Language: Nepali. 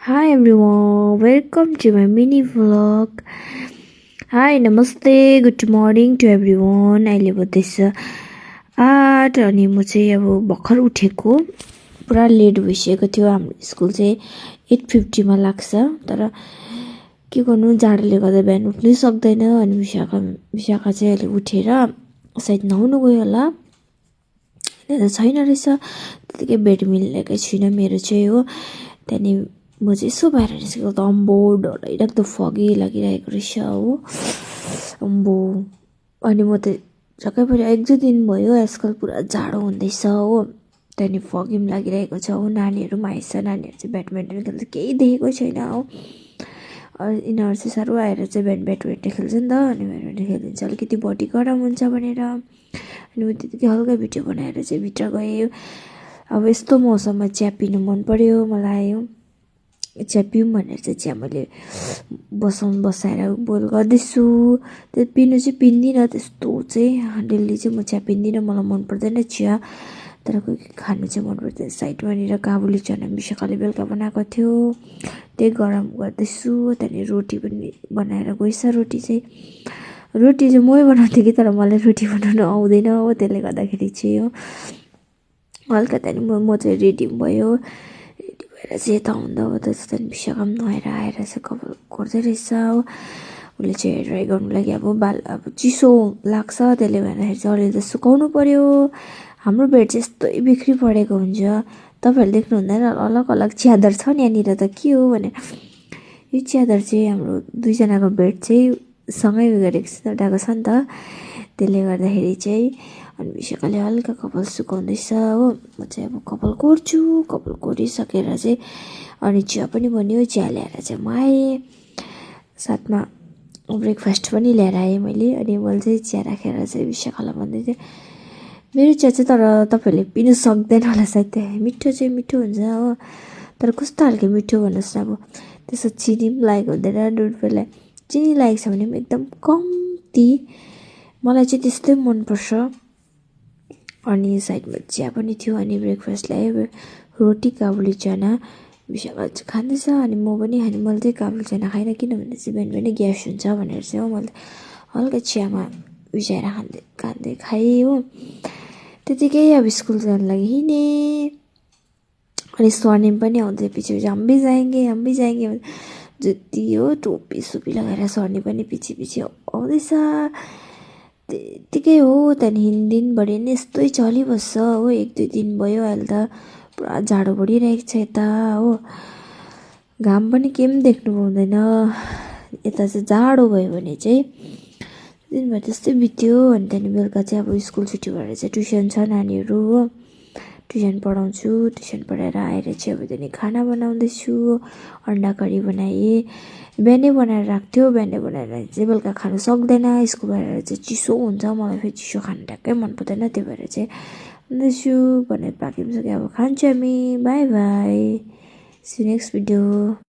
Hi everyone, welcome to my mini vlog. Hi, namaste, good morning to everyone. अहिले बत्दैछ 8 अनि म चाहिँ अब भर्खर उठेको पुरा लेट भइसकेको थियो। हाम्रो स्कुल चाहिँ 8:50 मा लाग्छ, तर के गर्नु जाडोले गर्दा बिहान उठ्नै सक्दैन। अनि विशाखा चाहिँ अहिले उठेर सायद नुहाउनु गयो होला, छैन रहेछ। त्यतिकै बेड मिलेकै छुइनँ मेरो चाहिँ हो। त्यहाँदेखि म चाहिँ यसो बाहिर निस्केको त अम्बो डरलाग्दो फगी लागिरहेको रहेछ हो अम्बो। अनि म त झक्कै पऱ्यो, 1-2 दिन भयो आजकल पुरा जाडो हुँदैछ हो। त्यहाँदेखि फगी पनि लागिरहेको छ हो। नानीहरू पनि आएछ, नानीहरू चाहिँ ब्याडमिन्टन खेल्छ, केही देखेकै छैन हो। यिनीहरू चाहिँ साह्रो आएर चाहिँ ब्याडमिन्टन खेल्छ नि त। अनि ब्याडमिन्टन खेल्दा चाहिँ अलिकति बडी गरम हुन्छ भनेर अनि म त्यतिकै हल्का भिडियो बनाएर चाहिँ भित्र गएँ। अब यस्तो मौसममा चिया पिनु मन पर्यो मलाई हो। चिया पिउँ भनेर चाहिँ चिया मैले बसाएर बोइल गर्दैछु। त्यो पिनु चाहिँ पिन्दिनँ, त्यस्तो चाहिँ डेली चाहिँ म चिया पिन्दिनँ, मलाई मन पर्दैन चिया। तर कोही खानु चाहिँ मन पर्दैन। साइडमा निर काबुली चना विशाखाले बेलुका बनाएको थियो, त्यही गरम गर्दैछु। त्यहाँदेखि रोटी पनि बनाएर गएछ। रोटी चाहिँ मै बनाउँथेँ कि, तर मलाई रोटी बनाउनु आउँदैन हो। त्यसले गर्दाखेरि चाहिँ हो हल्का। त्यहाँदेखि म चाहिँ रेडी भयो। रेडी भएर चाहिँ यता हुँदा त्यहाँदेखि विशाखा पनि नुहाएर आएर चाहिँ कपाल कोर्दै रहेछ हो। उसले चाहिँ हेयर ड्राई गर्नु लागि अब चिसो लाग्छ, त्यसले गर्दाखेरि चाहिँ अलिअलि त सुकाउनु पर्यो। हाम्रो बेड चाहिँ यस्तै बिक्री परेको हुन्छ, तपाईँहरूले देख्नु हुँदैन। अलग अलग च्यादर छ नि यहाँनिर, त के हो भने यो च्यादर चाहिँ हाम्रो 2जनाको बेड चाहिँ सँगै गरेको छ नि त। त्यसले गर्दाखेरि चाहिँ अनि विशाखाले हल्का कपाल सुकाउँदैछ हो। म चाहिँ अब कपाल कोर्छु। कपाल कोरिसकेर चाहिँ अनि चिया पनि बन्यो। चिया ल्याएर चाहिँ म आएँ, साथमा ब्रेकफास्ट पनि ल्याएर आएँ मैले। अनि मैले चाहिँ चिया राखेर चाहिँ विशाखालाई भन्दै थिएँ, मेरो चिया चाहिँ तर तपाईँहरूले पिनु सक्दैन होला सायद, मिठो चाहिँ मिठो हुन्छ हो, तर कस्तो खालको मिठो भन्नुहोस् न। अब त्यसो चिनी पनि लागेको हुँदैन, दुध पनि चिनी लागेको छ भने पनि एकदम कम्ती। मलाई चाहिँ त्यस्तै मनपर्छ। अनि साइडमा चिया पनि थियो। अनि ब्रेकफास्ट ल्यायो, रोटी काबुली चना विशाखा चाहिँ खाँदैछ। अनि म पनि खाने, मैले चाहिँ काबुली चना खाइनँ किनभने चाहिँ बिहान ग्यास हुन्छ भनेर चाहिँ हो। मैले हल्का चियामा भिजाएर खाँदै खाएँ हो। त्यतिकै अब स्कुल जानु लागि हिँडेँ। अनि स्वर्णिम पनि आउँदै पछि हम भी जाएंगे जुत्ती हो टोपी सोपी लगाएर स्वर्णिम पनि पछि आउँदैछ। त्यतिकै हो। त्यहाँदेखि दिनभरि नै यस्तै चलिबस्छ हो। 1-2 दिन भयो, अहिले त पुरा जाडो बढिरहेको छ यता हो। घाम पनि के पनि देख्नु पाउँदैन। यता चाहिँ जाडो भयो भने चाहिँ दिनभरि त्यस्तै बित्यो। अनि त्यहाँदेखि बेलुका चाहिँ अब स्कुल छुट्टी भएर चाहिँ ट्युसन छ नानीहरू हो, ट्युसन पढाउँछु। ट्युसन पढाएर आएर चाहिँ अब त्यहाँदेखि खाना बनाउँदैछु। अन्डा करी बनाएँ, बिहानै बनाएर राख्थ्यो। बिहानै बनाएर चाहिँ बेलुका खानु सक्दैन, स्कुल भएर चाहिँ चिसो हुन्छ। मलाई फेरि चिसो खानु ट्याक्कै मन पर्दैन, त्यही भएर चाहिँ भन्दैछु। भनेर पाकिसक्यो, अब खान्छु हामी। Bye bye, see you next video.